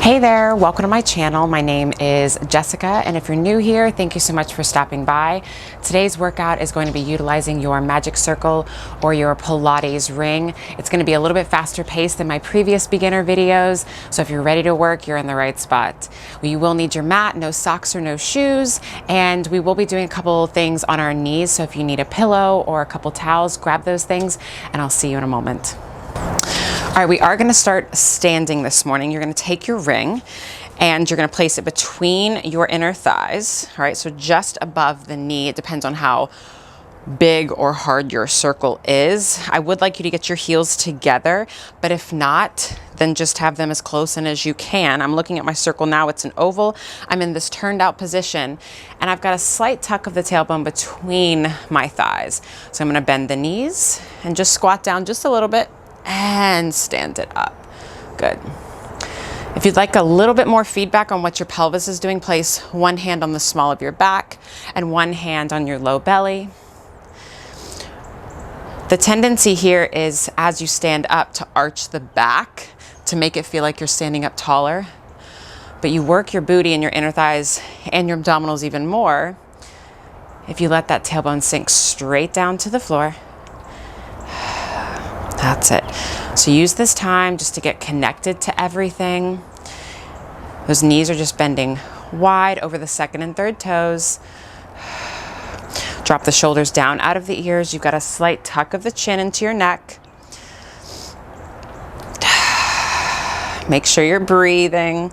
Hey there, welcome to my channel. My name is Jessica, and if you're new here, thank you so much for stopping by. Today's workout is going to be utilizing your magic circle or your Pilates ring. It's going to be a little bit faster paced than my previous beginner videos, so if you're ready to work, you're in the right spot. You will need your mat, no socks or no shoes, and we will be doing a couple things on our knees, so if you need a pillow or a couple towels, grab those things, and I'll see you in a moment. All right, we are going to start standing this morning. You're going to take your ring and you're going to place it between your inner thighs. All right, so just above the knee. It depends on how big or hard your circle is. I would like you to get your heels together, but if not, then just have them as close in as you can. I'm looking at my circle now. It's an oval. I'm in this turned out position and I've got a slight tuck of the tailbone between my thighs. So I'm going to bend the knees and just squat down just a little bit and stand it up. Good. If you'd like a little bit more feedback on what your pelvis is doing, place one hand on the small of your back and one hand on your low belly. The tendency here is as you stand up to arch the back to make it feel like you're standing up taller, but you work your booty and your inner thighs and your abdominals even more if you let that tailbone sink straight down to the floor. That's it. So use this time just to get connected to everything. Those knees are just bending wide over the second and third toes. Drop the shoulders down out of the ears. You've got a slight tuck of the chin into your neck. Make sure you're breathing.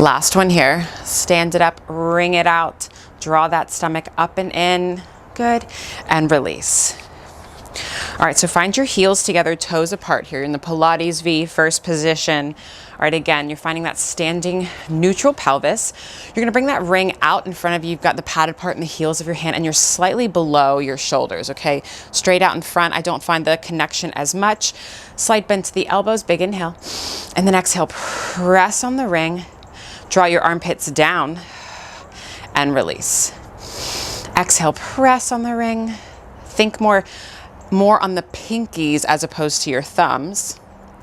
Last one here. Stand it up, wring it out. Draw that stomach up and in. Good. And release. All right, so find your heels together, toes apart here in the Pilates V, first position. All right, again, you're finding that standing neutral pelvis. You're gonna bring that ring out in front of you. You've got the padded part in the heels of your hand and you're slightly below your shoulders, okay? Straight out in front, I don't find the connection as much. Slight bend to the elbows, big inhale. And then exhale, press on the ring. Draw your armpits down and release. Exhale, press on the ring. Think more on the pinkies as opposed to your thumbs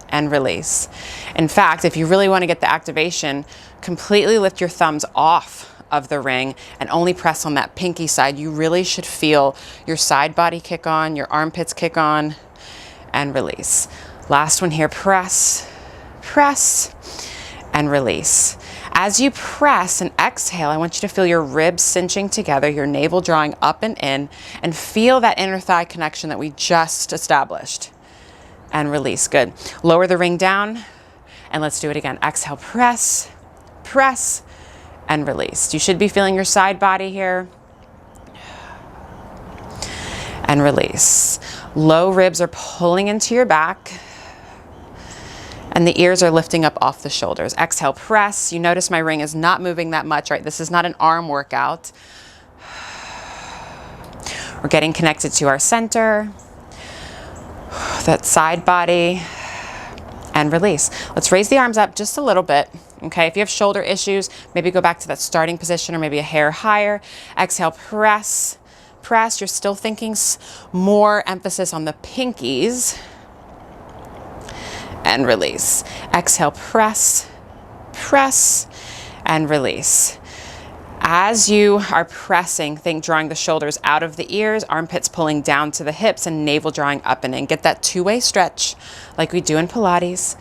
and release. In fact, if you really want to get the activation, completely lift your thumbs off of the ring and only press on that pinky side. You really should feel your side body kick on, your armpits kick on, and release. Last one here, press, and release. As you press and exhale, I want you to feel your ribs cinching together, your navel drawing up and in, and feel that inner thigh connection that we just established. And release, good. Lower the ring down, and let's do it again. Exhale, press, and release. You should be feeling your side body here. And release. Low ribs are pulling into your back. And the ears are lifting up off the shoulders. Exhale, press. You notice my ring is not moving that much, right? This is not an arm workout. We're getting connected to our center, that side body, and release. Let's raise the arms up just a little bit, okay? If you have shoulder issues, maybe go back to that starting position or maybe a hair higher. Exhale, press. You're still thinking more emphasis on the pinkies. And release. Exhale, press, and release. As you are pressing, think drawing the shoulders out of the ears, armpits pulling down to the hips, and navel drawing up and in. Get that two-way stretch like we do in Pilates.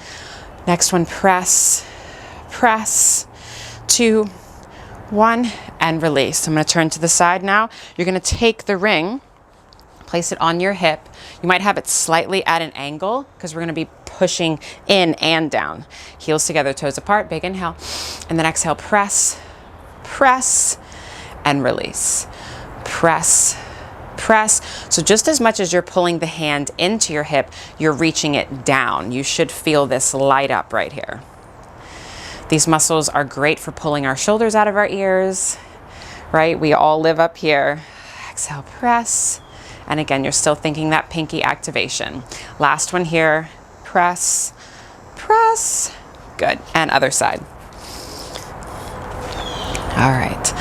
Next one, press, 2, 1, and release. I'm going to turn to the side now. You're going to take the ring, place it on your hip. You might have it slightly at an angle because we're going to be pushing in and down. Heels together, toes apart, big inhale. And then exhale, press, and release. Press. So just as much as you're pulling the hand into your hip, you're reaching it down. You should feel this light up right here. These muscles are great for pulling our shoulders out of our ears, right? We all live up here. Exhale, press. And again, you're still thinking that pinky activation. Last one here, press. Good, and other side. All right,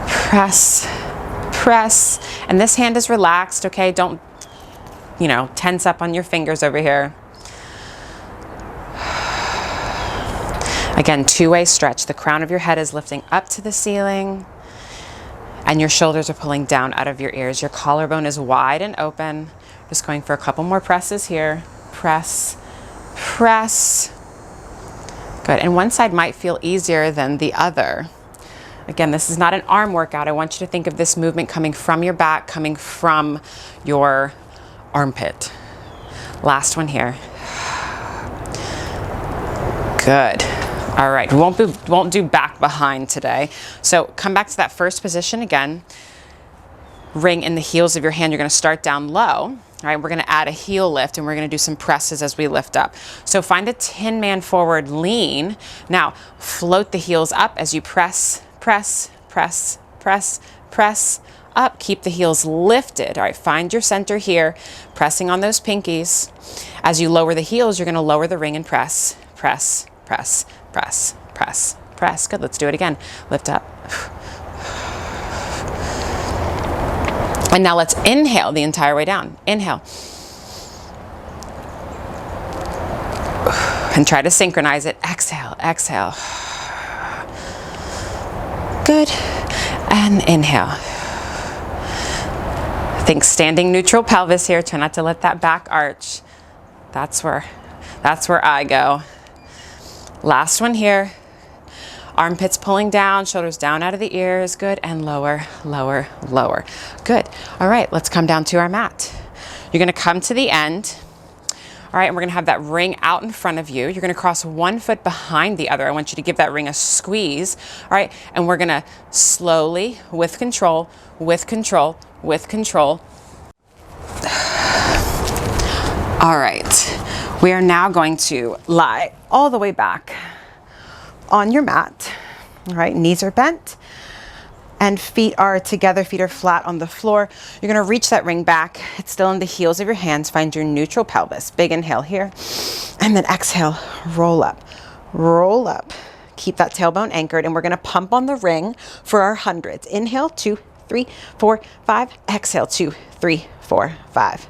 press. And this hand is relaxed, okay? Don't, tense up on your fingers over here. Again, two-way stretch. The crown of your head is lifting up to the ceiling and your shoulders are pulling down out of your ears. Your collarbone is wide and open. Just going for a couple more presses here. Press, press. Good. And one side might feel easier than the other. Again, this is not an arm workout. I want you to think of this movement coming from your back, coming from your armpit. Last one here. Good. All right, we won't do back behind today. So come back to that first position again. Ring in the heels of your hand. You're gonna start down low. All right, we're gonna add a heel lift and we're gonna do some presses as we lift up. So find a Tin Man forward lean. Now float the heels up as you press, press, press, press, press up. Keep the heels lifted. All right, find your center here, pressing on those pinkies. As you lower the heels, you're gonna lower the ring and press, press, press, press, press, press. Good, let's do it again. Lift up. And now let's inhale the entire way down. Inhale. And try to synchronize it. Exhale, exhale. Good. And inhale. Think standing neutral pelvis here. Try not to let that back arch. That's where I go. Last one here. Armpits pulling down, shoulders down out of the ears. Good. And lower, lower, lower. Good. All right, let's come down to our mat. You're going to come to the end. All right, and we're going to have that ring out in front of you. You're going to cross one foot behind the other. I want you to give that ring a squeeze. All right, and we're going to slowly, with control, with control, with control. All right, we are now going to lie all the way back on your mat. All right, knees are bent and feet are together, feet are flat on the floor. You're gonna reach that ring back. It's still in the heels of your hands. Find your neutral pelvis. Big inhale here. And then exhale, roll up, roll up. Keep that tailbone anchored and we're gonna pump on the ring for our hundreds. Inhale, 2, 3, 4, 5. Exhale, 2, 3, 4, 5.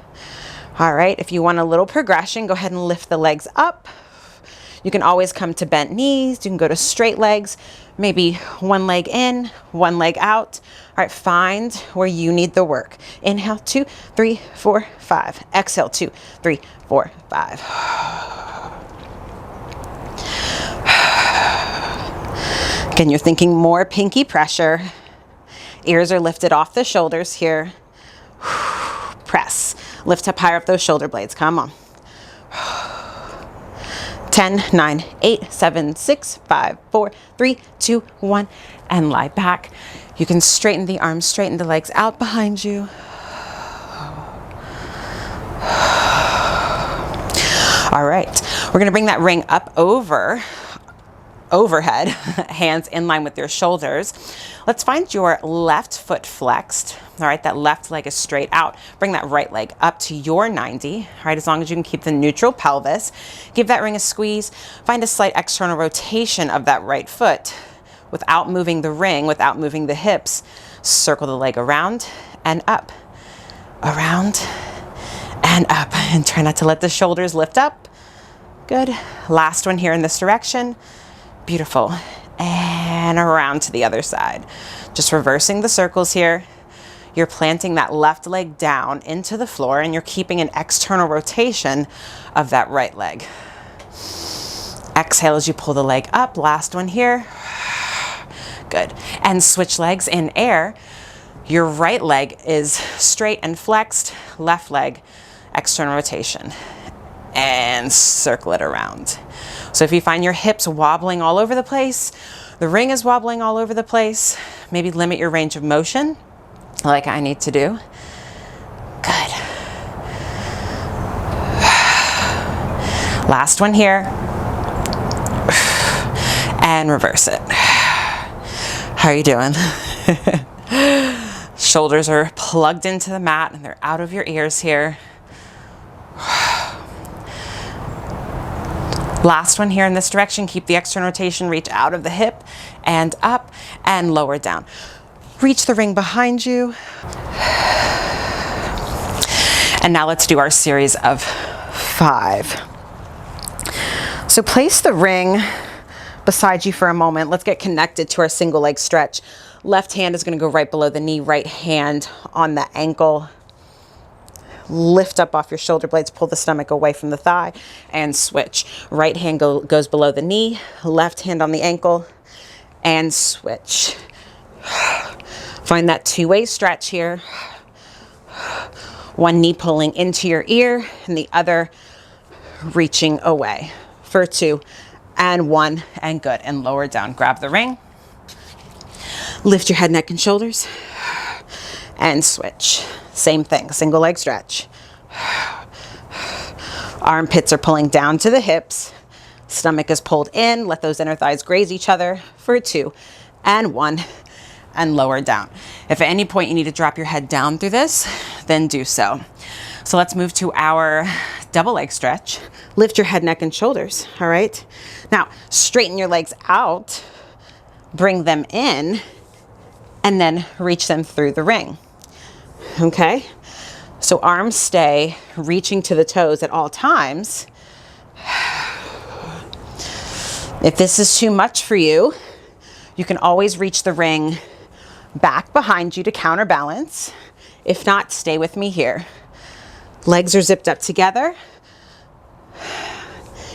All right, if you want a little progression, go ahead and lift the legs up. You can always come to bent knees. You can go to straight legs, maybe one leg in, one leg out. All right, find where you need the work. Inhale, 2, 3, 4, 5. Exhale, 2, 3, 4, 5. Again, you're thinking more pinky pressure. Ears are lifted off the shoulders here. Press. Lift up higher up those shoulder blades. Come on. 10, 9, 8, 7, 6, 5, 4, 3, 2, 1, and lie back. You can straighten the arms, straighten the legs out behind you. All right, we're gonna bring that ring up overhead, hands in line with your shoulders. Let's find your left foot flexed. All right, that left leg is straight out. Bring that right leg up to your 90. All right, as long as you can keep the neutral pelvis. Give that ring a squeeze. Find a slight external rotation of that right foot without moving the ring, without moving the hips. Circle the leg around and up, around and up. And try not to let the shoulders lift up. Good. Last one here in this direction. Beautiful. And around to the other side. Just reversing the circles here. You're planting that left leg down into the floor and you're keeping an external rotation of that right leg. Exhale as you pull the leg up. Last one here. Good. And switch legs in air. Your right leg is straight and flexed. Left leg, external rotation. And circle it around. So if you find your hips wobbling all over the place, the ring is wobbling all over the place, maybe limit your range of motion like I need to do. Good. Last one here. And reverse it. How are you doing? Shoulders are plugged into the mat and they're out of your ears here. Last one here in this direction. Keep the external rotation, reach out of the hip and up and lower down. Reach the ring behind you. And now let's do our series of 5. So place the ring beside you for a moment. Let's get connected to our single leg stretch. Left hand is going to go right below the knee, right hand on the ankle. Lift up off your shoulder blades, pull the stomach away from the thigh, and switch. Right hand goes below the knee, left hand on the ankle, and switch. Find that two-way stretch here. One knee pulling into your ear and the other reaching away. For 2 and 1 and good. And lower down. Grab the ring. Lift your head, neck, and shoulders. And switch. Same thing. Single leg stretch. Armpits are pulling down to the hips. Stomach is pulled in. Let those inner thighs graze each other for 2 and 1 and lower down. If at any point you need to drop your head down through this, then do so. So let's move to our double leg stretch. Lift your head, neck, and shoulders. All right. Now straighten your legs out, bring them in, and then reach them through the ring. Okay. So arms stay reaching to the toes at all times. If this is too much for you, you can always reach the ring back behind you to counterbalance. If not, stay with me here. Legs are zipped up together.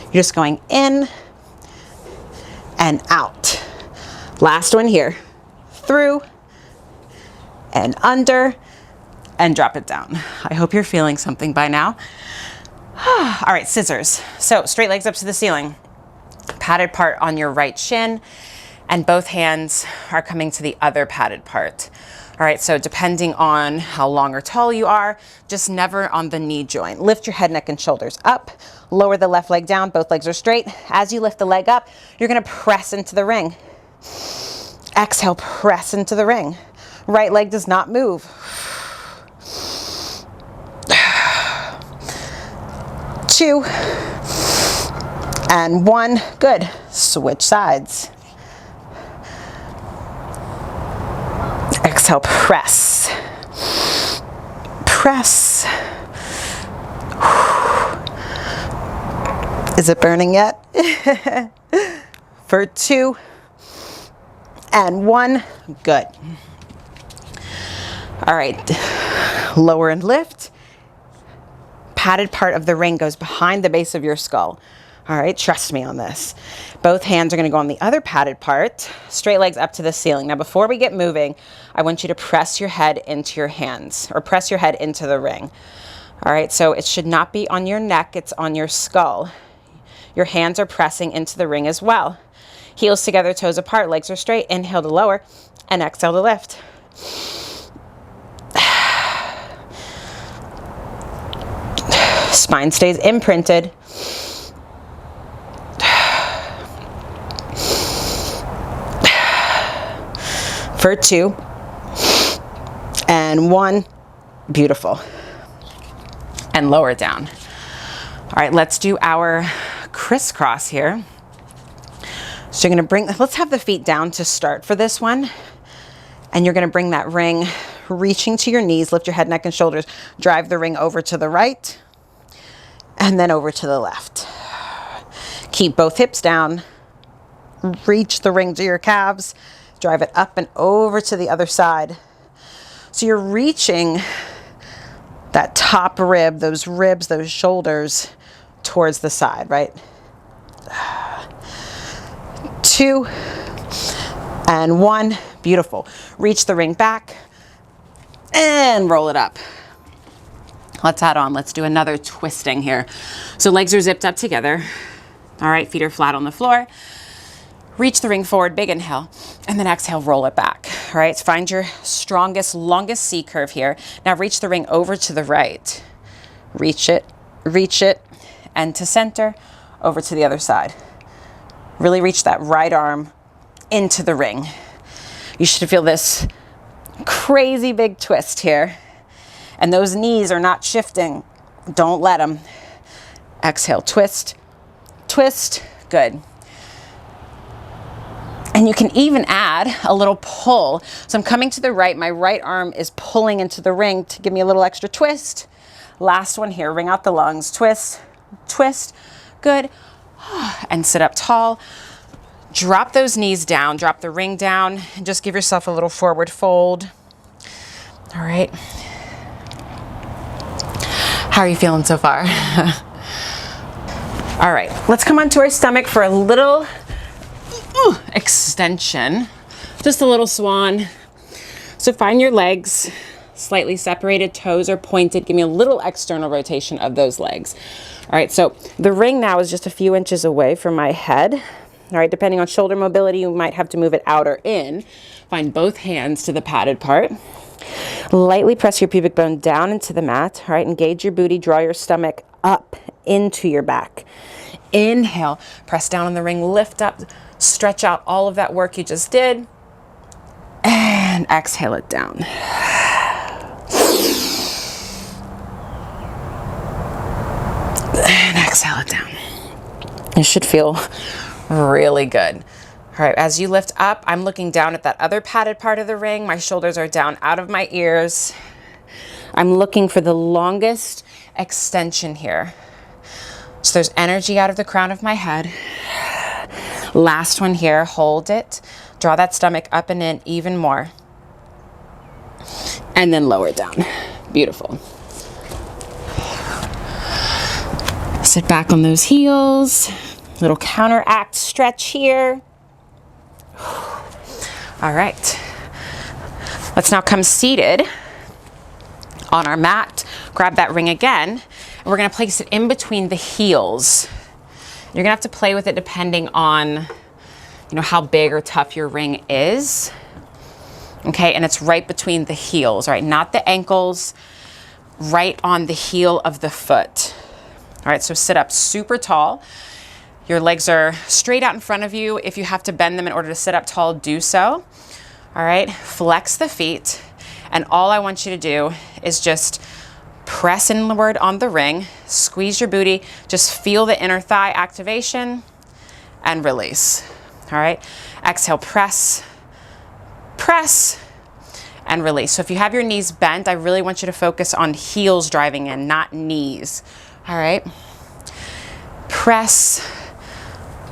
You're just going in and out. Last one here. Through and under and drop it down. I hope you're feeling something by now. All right, scissors. So straight legs up to the ceiling. Padded part on your right shin, and both hands are coming to the other padded part. All right, so depending on how long or tall you are, just never on the knee joint. Lift your head, neck, and shoulders up. Lower the left leg down. Both legs are straight. As you lift the leg up, you're gonna press into the ring. Exhale, press into the ring. Right leg does not move. 2 and 1. Good. Switch sides. Exhale, press. Press. Is it burning yet? For 2 and 1. Good. All right. Lower and lift. Padded part of the ring goes behind the base of your skull. All right, trust me on this. Both hands are going to go on the other padded part. Straight legs up to the ceiling. Now, before we get moving, I want you to press your head into your hands, or press your head into the ring. All right, so it should not be on your neck, it's on your skull. Your hands are pressing into the ring as well. Heels together, toes apart, legs are straight. Inhale to lower and exhale to lift. Spine stays imprinted. For 2 and 1. Beautiful. And lower down. All right, let's do our crisscross here. So you're going to let's have the feet down to start for this one. And you're going to bring that ring reaching to your knees. Lift your head, neck, and shoulders. Drive the ring over to the right and then over to the left. Keep both hips down. Reach the ring to your calves. Drive it up and over to the other side. So you're reaching that top rib, those ribs, those shoulders towards the side, right? 2 and 1. Beautiful. Reach the ring back and roll it up. Let's add on. Let's do another twisting here. So legs are zipped up together. All right, feet are flat on the floor. Reach the ring forward, big inhale, and then exhale, roll it back. All right, so find your strongest, longest C curve here. Now reach the ring over to the right. Reach it, and to center, over to the other side. Really reach that right arm into the ring. You should feel this crazy big twist here. And those knees are not shifting. Don't let them. Exhale, twist, twist, good. And you can even add a little pull. So I'm coming to the right. My right arm is pulling into the ring to give me a little extra twist. Last one here. Ring out the lungs. Twist, twist. Good. And sit up tall. Drop those knees down, drop the ring down, and just give yourself a little forward fold. All right. How are you feeling so far? All right, let's come onto our stomach for a little extension, just a little swan. So find your legs slightly separated, toes are pointed. Give me a little external rotation of those legs. All right, so the ring now is just a few inches away from my head. All right, depending on shoulder mobility, you might have to move it out or in. Find both hands to the padded part. Lightly press your pubic bone down into the mat. All right, engage your booty, draw your stomach up into your back. Inhale, press down on the ring, lift up, stretch out all of that work you just did, and exhale it down. And exhale it down. You should feel really good. All right, as you lift up, I'm looking down at that other padded part of the ring. My shoulders are down out of my ears. I'm looking for the longest extension here. So there's energy out of the crown of my head. Last one here, hold it. Draw that stomach up and in even more. And then lower it down. Beautiful. Sit back on those heels. Little counteract stretch here. All right. Let's now come seated on our mat. Grab that ring again. And we're gonna place it in between the heels. You're gonna have to play with it depending on, how big or tough your ring is. Okay, and it's right between the heels, right? Not the ankles, right on the heel of the foot. All right, so sit up super tall. Your legs are straight out in front of you. If you have to bend them in order to sit up tall, do so. All right, flex the feet. And all I want you to do is just press inward on the ring, squeeze your booty, just feel the inner thigh activation and release. All right, exhale, press, press, and release. So if you have your knees bent, I really want you to focus on heels driving in, not knees. All right, press,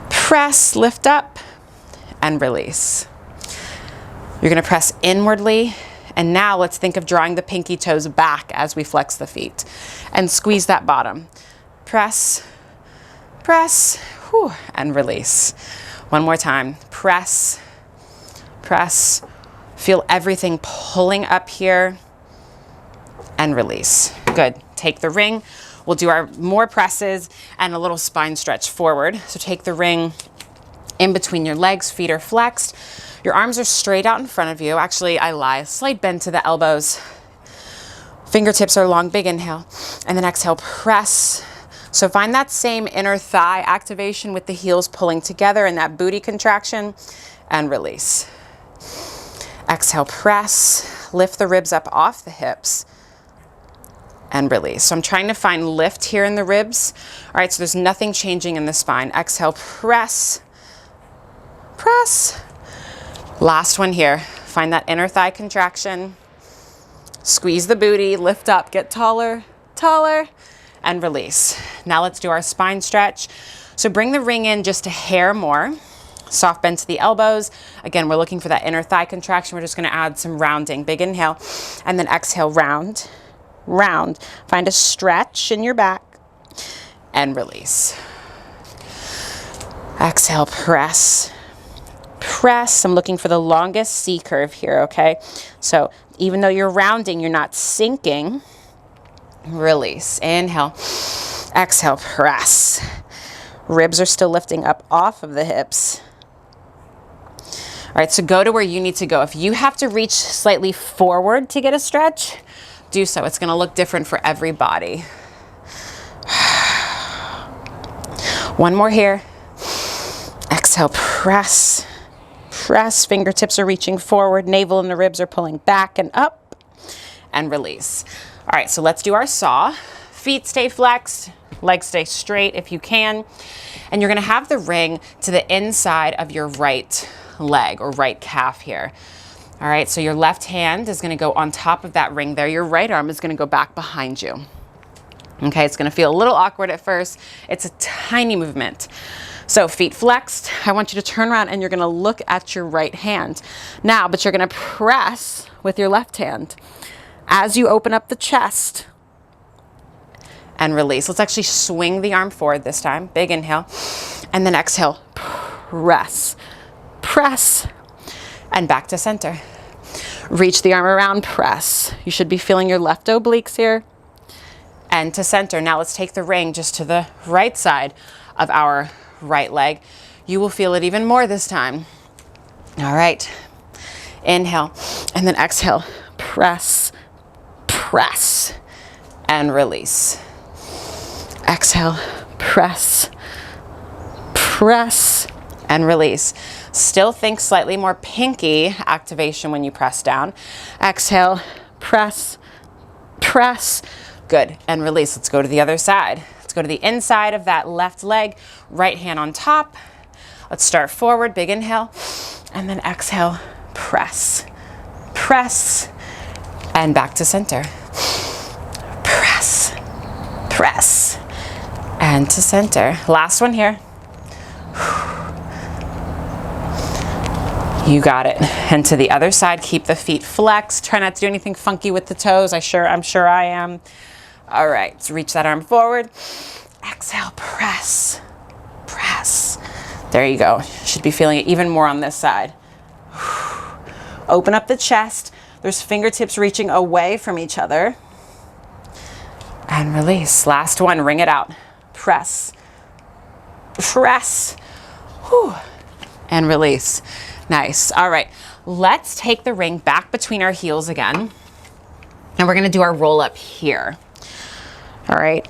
press, lift up, and release. You're gonna press inwardly, and now let's think of drawing the pinky toes back as we flex the feet, and squeeze that bottom. Press, press, whew, and release. One more time, press, press, feel everything pulling up here, and release. Good, take the ring. We'll do our more presses and a little spine stretch forward. So take the ring in between your legs, feet are flexed. Your arms are straight out in front of you. Actually, I lie, slight bend to the elbows. Fingertips are long, big inhale. And then exhale, press. So find that same inner thigh activation with the heels pulling together and that booty contraction, and release. Exhale, press, lift the ribs up off the hips, and release. So I'm trying to find lift here in the ribs. All right, so there's nothing changing in the spine. Exhale, press, press. Last one here. Find that inner thigh contraction. Squeeze the booty, lift up, get taller, taller, and release. Now let's do our spine stretch. So bring the ring in just a hair more. Soft bend to the elbows. Again, we're looking for that inner thigh contraction. We're just gonna add some rounding. Big inhale, and then exhale, round, round. Find a stretch in your back, and release. Exhale, press, press. I'm looking for the longest C curve here, okay? So even though you're rounding, you're not sinking. Release, inhale, exhale, press. Ribs are still lifting up off of the hips. All right, so go to where you need to go. If you have to reach slightly forward to get a stretch, do so. It's gonna look different for every body. One more here. Exhale, press, press. Fingertips are reaching forward, navel and the ribs are pulling back and up, and release. All right, so let's do our saw. Feet stay flexed, legs stay straight if you can. And you're gonna have the ring to the inside of your right leg or right calf here. All right, so your left hand is gonna go on top of that ring there. Your right arm is gonna go back behind you. Okay, it's gonna feel a little awkward at first. It's a tiny movement. So feet flexed. I want you to turn around and you're gonna look at your right hand. Now, but you're gonna press with your left hand as you open up the chest and release. Let's actually swing the arm forward this time. Big inhale, and then exhale, press, press, and back to center. Reach the arm around, press. You should be feeling your left obliques here. And to center. Now let's take the ring just to the right side of our right leg. You will feel it even more this time. All right. Inhale, and then exhale, press, press, and release. Exhale, press, press, and release. Still think slightly more pinky activation when you press down. Exhale, press, press. Good, and release. Let's go to the other side. Let's go to the inside of that left leg, right hand on top. Let's start forward, big inhale, and then exhale, press, press, and back to center. Press, press, and to center. Last one here. You got it. And to the other side, keep the feet flexed. Try not to do anything funky with the toes. I'm sure I am. All right, so reach that arm forward. Exhale, press, press. There you go. Should be feeling it even more on this side. Open up the chest. There's fingertips reaching away from each other. And release. Last one, ring it out. Press, press, whew, and release. Nice. All right, let's take the ring back between our heels again. And we're gonna do our roll up here. All right,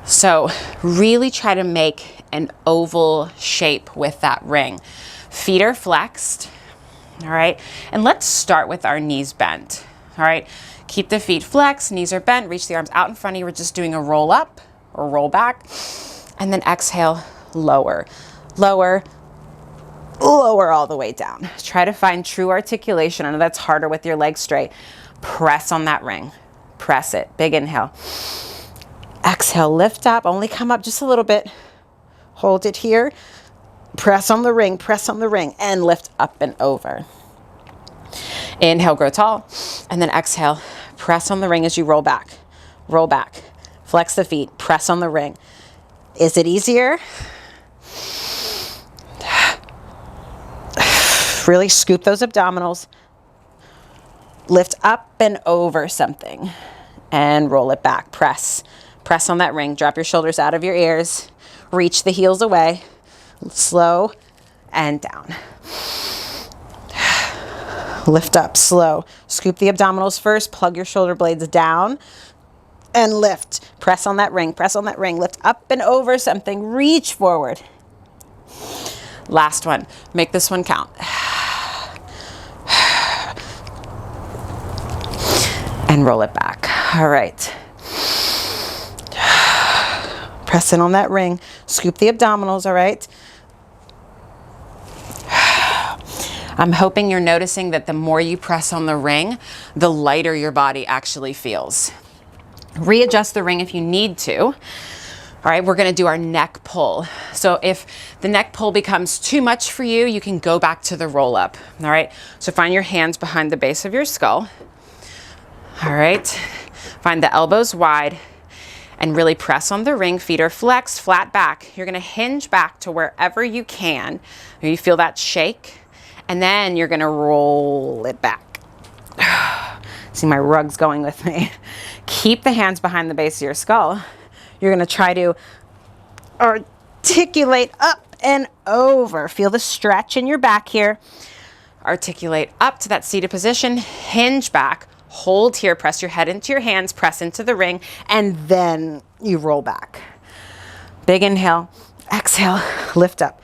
so really try to make an oval shape with that ring. Feet are flexed, all right? And let's start with our knees bent, all right? Keep the feet flexed, knees are bent, reach the arms out in front of you. We're just doing a roll up or roll back. And then exhale, lower, lower, lower all the way down. Try to find true articulation. I know that's harder with your legs straight. Press on that ring, press it, big inhale. Exhale, lift up, only come up just a little bit. Hold it here. Press on the ring, and lift up and over. Inhale, grow tall, and then exhale, press on the ring as you roll back. Roll back, flex the feet, press on the ring. Is it easier? Really scoop those abdominals. Lift up and over something, and roll it back, press. Press on that ring, drop your shoulders out of your ears, reach the heels away, slow and down. Lift up, slow. Scoop the abdominals first, plug your shoulder blades down and lift. Press on that ring, lift up and over something, reach forward. Last one, make this one count. And roll it back, all right. Press in on that ring, scoop the abdominals, all right? I'm hoping you're noticing that the more you press on the ring, the lighter your body actually feels. Readjust the ring if you need to. All right, we're gonna do our neck pull. So if the neck pull becomes too much for you, you can go back to the roll up, all right? So find your hands behind the base of your skull. All right, find the elbows wide and really press on the ring. Feet are flexed, flat back. You're gonna hinge back to wherever you can. You feel that shake, and then you're gonna roll it back. See, my rug's going with me. Keep the hands behind the base of your skull. You're gonna try to articulate up and over. Feel the stretch in your back here. Articulate up to that seated position, hinge back, hold here, press your head into your hands, press into the ring, and then you roll back. Big inhale, exhale, lift up.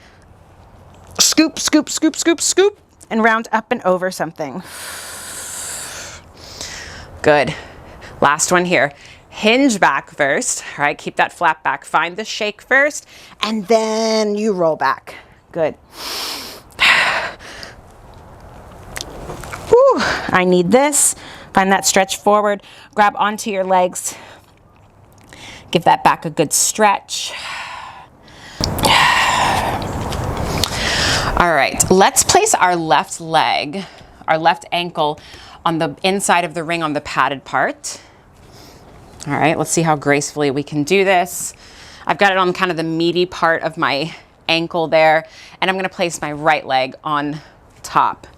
Scoop, scoop, scoop, scoop, scoop, and round up and over something. Good. Last one here. Hinge back first, all right? Keep that flat back. Find the shake first, and then you roll back. Good. Whew, I need this. Find that stretch forward. Grab onto your legs. Give that back a good stretch. All right, let's place our left leg, our left ankle on the inside of the ring on the padded part. All right, let's see how gracefully we can do this. I've got it on kind of the meaty part of my ankle there, and I'm gonna place my right leg on top.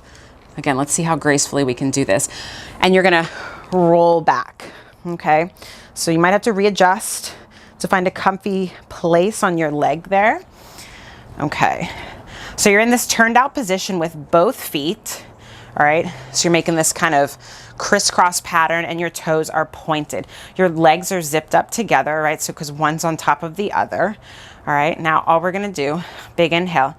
Again, let's see how gracefully we can do this. And you're gonna roll back, okay? So you might have to readjust to find a comfy place on your leg there. Okay, so you're in this turned out position with both feet, all right? So you're making this kind of crisscross pattern and your toes are pointed. Your legs are zipped up together, right? So because one's on top of the other. All right, now all we're gonna do, big inhale,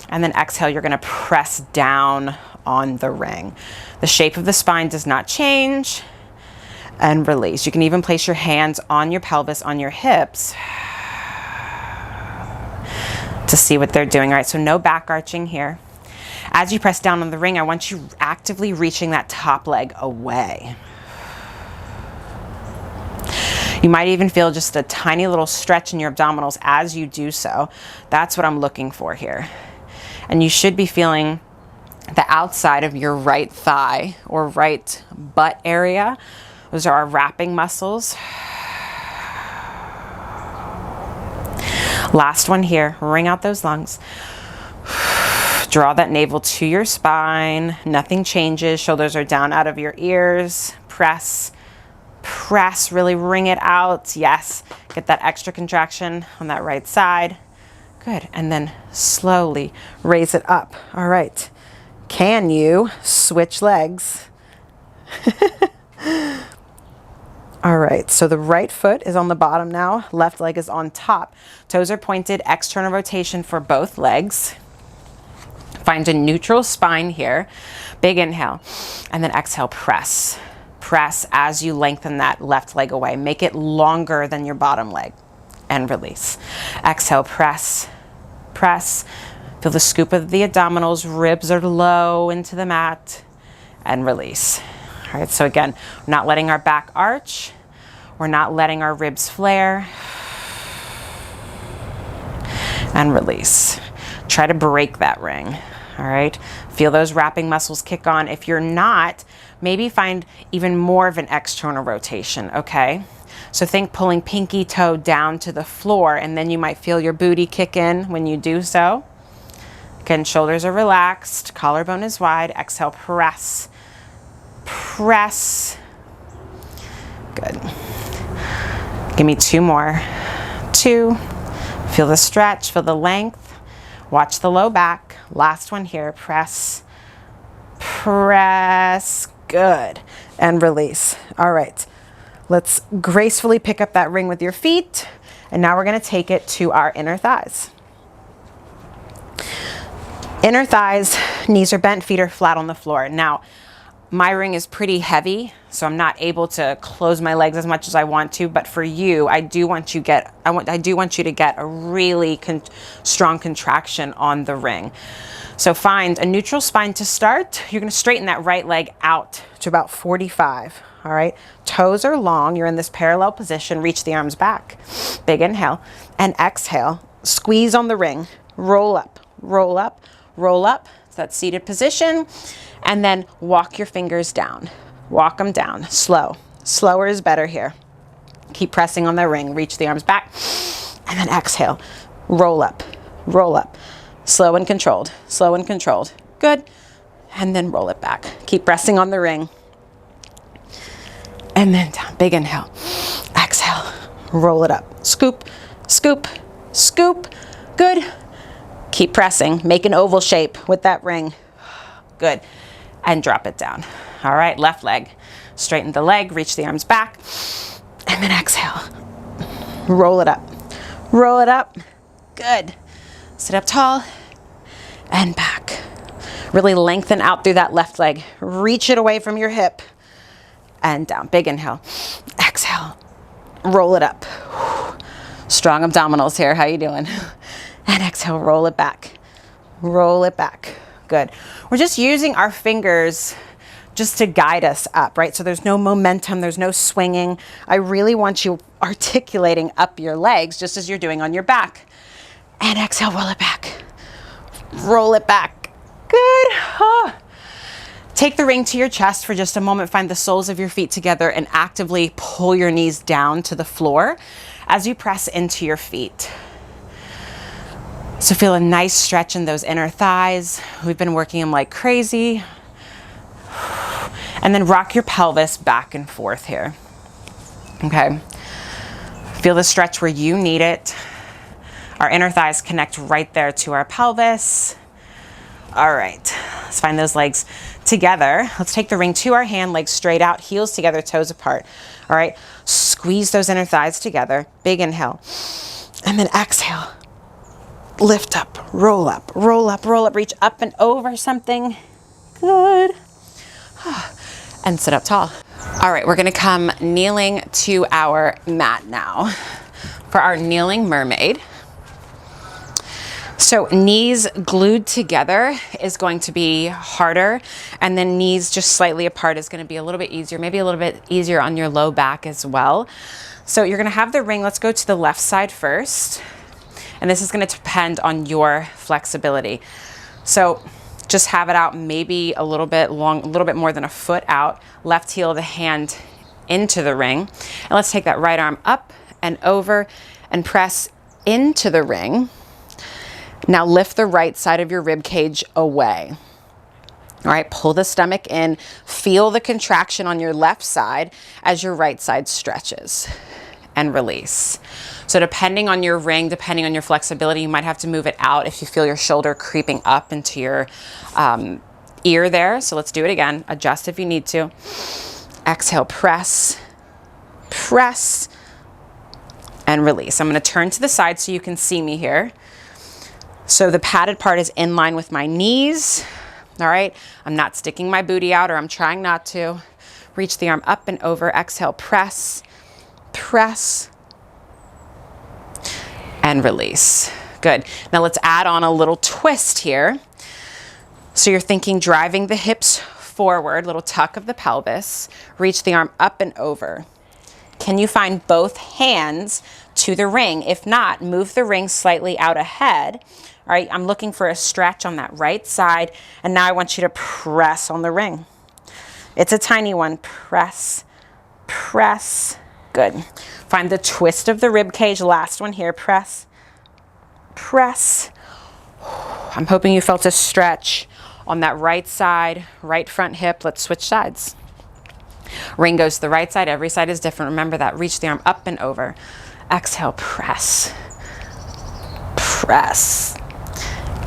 and then exhale, you're gonna press down on the ring. The shape of the spine does not change, and release. You can even place your hands on your pelvis, on your hips, to see what they're doing. All right, so no back arching here. As you press down on the ring, I want you actively reaching that top leg away. You might even feel just a tiny little stretch in your abdominals as you do so. That's what I'm looking for here. And you should be feeling the outside of your right thigh or right butt area. Those are our wrapping muscles. Last one here, wring out those lungs. Draw that navel to your spine. Nothing changes. Shoulders are down out of your ears. Press, press, really wring it out. Yes, get that extra contraction on that right side. Good, and then slowly raise it up. All right, can you switch legs? All right, so the right foot is on the bottom now, left leg is on top. Toes are pointed, external rotation for both legs. Find a neutral spine here. Big inhale, and then exhale, press. Press as you lengthen that left leg away. Make it longer than your bottom leg, and release. Exhale, press, press. Feel the scoop of the abdominals, ribs are low into the mat, and release. All right, so again, we're not letting our back arch. We're not letting our ribs flare. And release. Try to break that ring, all right? Feel those wrapping muscles kick on. If you're not, maybe find even more of an external rotation, okay? So think pulling pinky toe down to the floor, and then you might feel your booty kick in when you do so. Again, shoulders are relaxed, collarbone is wide. Exhale, press. Press. Good. Give me two more. Two. Feel the stretch, feel the length. Watch the low back. Last one here. Press. Press. Good. And release. All right. Let's gracefully pick up that ring with your feet. And now we're going to take it to our inner thighs. Inner thighs, knees are bent, feet are flat on the floor. Now, my ring is pretty heavy, so I'm not able to close my legs as much as I want to, but for you, I do want you to get a really strong contraction on the ring. So find a neutral spine to start. You're gonna straighten that right leg out to about 45, all right? Toes are long, you're in this parallel position, reach the arms back. Big inhale, and exhale, squeeze on the ring, roll up, roll up, roll up. It's that seated position. And then walk your fingers down. Walk them down, slow. Slower is better here. Keep pressing on the ring, reach the arms back. And then exhale, roll up, roll up. Slow and controlled, slow and controlled. Good. And then roll it back. Keep pressing on the ring. And then down, big inhale. Exhale, roll it up. Scoop, scoop, scoop. Good. Keep pressing, make an oval shape with that ring. Good. And drop it down. All right, left leg. Straighten the leg, reach the arms back, and then exhale. Roll it up. Roll it up. Good. Sit up tall and back. Really lengthen out through that left leg. Reach it away from your hip and down. Big inhale. Exhale. Roll it up. Strong abdominals here. How you doing? And exhale, roll it back. Roll it back. Good. We're just using our fingers just to guide us up, right? So there's no momentum, there's no swinging. I really want you articulating up your legs just as you're doing on your back. And exhale, roll it back. Roll it back. Good. Oh. Take the ring to your chest for just a moment. Find the soles of your feet together and actively pull your knees down to the floor as you press into your feet. So feel a nice stretch in those inner thighs. We've been working them like crazy. And then rock your pelvis back and forth here. Okay. Feel the stretch where you need it. Our inner thighs connect right there to our pelvis. All right, let's find those legs together. Let's take the ring to our hand, legs straight out, heels together, toes apart. All right, squeeze those inner thighs together. Big inhale. And then exhale. Lift up, roll up, roll up, roll up. Reach up and over something. Good. And sit up tall. All right, we're gonna come kneeling to our mat now for our kneeling mermaid. So knees glued together is going to be harder, and then knees just slightly apart is going to be a little bit easier, maybe a little bit easier on your low back as well. So you're going to have the ring. Let's go to the left side first, and this is going to depend on your flexibility. So just have it out maybe a little bit long, a little bit more than a foot out, left heel of the hand into the ring. And let's take that right arm up and over and press into the ring. Now lift the right side of your rib cage away. All right, pull the stomach in, feel the contraction on your left side as your right side stretches, and release. So depending on your ring, depending on your flexibility, you might have to move it out if you feel your shoulder creeping up into your ear there. So let's do it again. Adjust if you need to. Exhale, press, press, and release. I'm going to turn to the side so you can see me here. So the padded part is in line with my knees. All right, I'm not sticking my booty out, or I'm trying not to. Reach the arm up and over. Exhale, press, press, and release. Good. Now let's add on a little twist here. So you're thinking driving the hips forward, little tuck of the pelvis. Reach the arm up and over. Can you find both hands to the ring? If not, move the ring slightly out ahead. All right, I'm looking for a stretch on that right side. And now I want you to press on the ring. It's a tiny one. Press, press. Good. Find the twist of the rib cage. Last one here. Press, press. I'm hoping you felt a stretch on that right side, right front hip. Let's switch sides. Ring goes to the right side. Every side is different. Remember that. Reach the arm up and over. Exhale, press, press,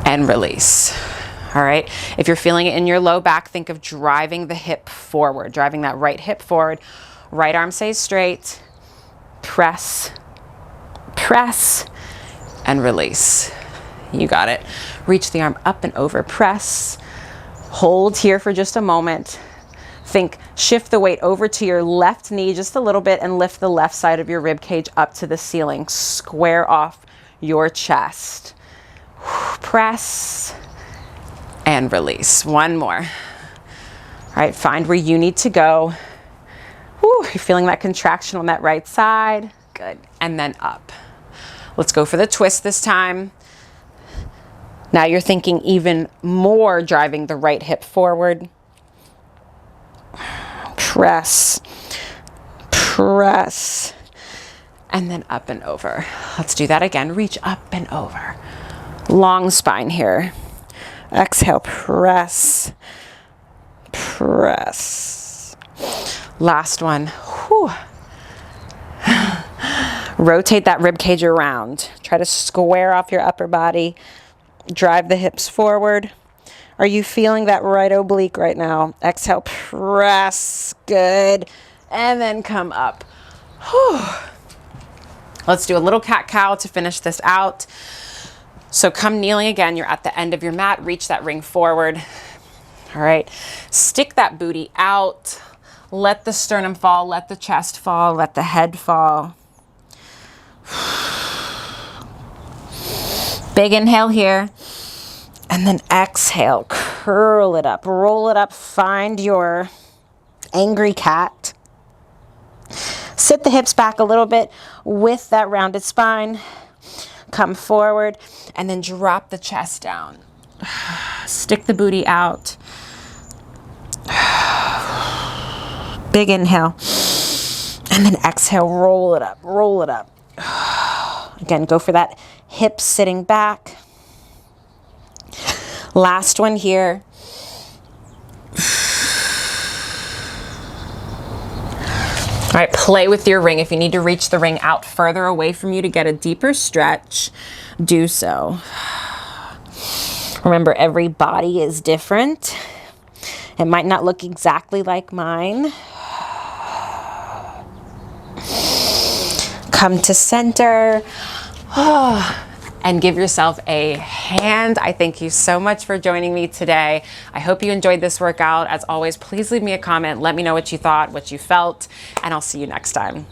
and release. All right. If you're feeling it in your low back, think of driving the hip forward, driving that right hip forward. Right arm stays straight. Press, press, and release. You got it. Reach the arm up and over. Press. Hold here for just a moment. Think, shift the weight over to your left knee just a little bit and lift the left side of your rib cage up to the ceiling. Square off your chest. Press and release. One more. All right, find where you need to go. You're feeling that contraction on that right side. Good. And then up. Let's go for the twist this time. Now you're thinking even more, driving the right hip forward. Press, press, and then up and over. Let's do that again. Reach up and over. Long spine here. Exhale, press, press. Last one. Whew. Rotate that rib cage around. Try to square off your upper body. Drive the hips forward. Are you feeling that right oblique right now? Exhale, press. Good. And then come up. Whew. Let's do a little cat-cow to finish this out. So come kneeling again. You're at the end of your mat. Reach that ring forward. All right. Stick that booty out. Let the sternum fall. Let the chest fall. Let the head fall. Big inhale here. And then exhale. Curl it up. Roll it up. Find your angry cat. Sit the hips back a little bit with that rounded spine. Come forward and then drop the chest down. Stick the booty out. Big inhale. And then exhale, roll it up, roll it up. Again, go for that hip sitting back. Last one here. All right, play with your ring. If you need to reach the ring out further away from you to get a deeper stretch, do so. Remember, every body is different. It might not look exactly like mine. Come to center. And give yourself a hand. I thank you so much for joining me today. I hope you enjoyed this workout. As always, please leave me a comment. Let me know what you thought, what you felt, and I'll see you next time.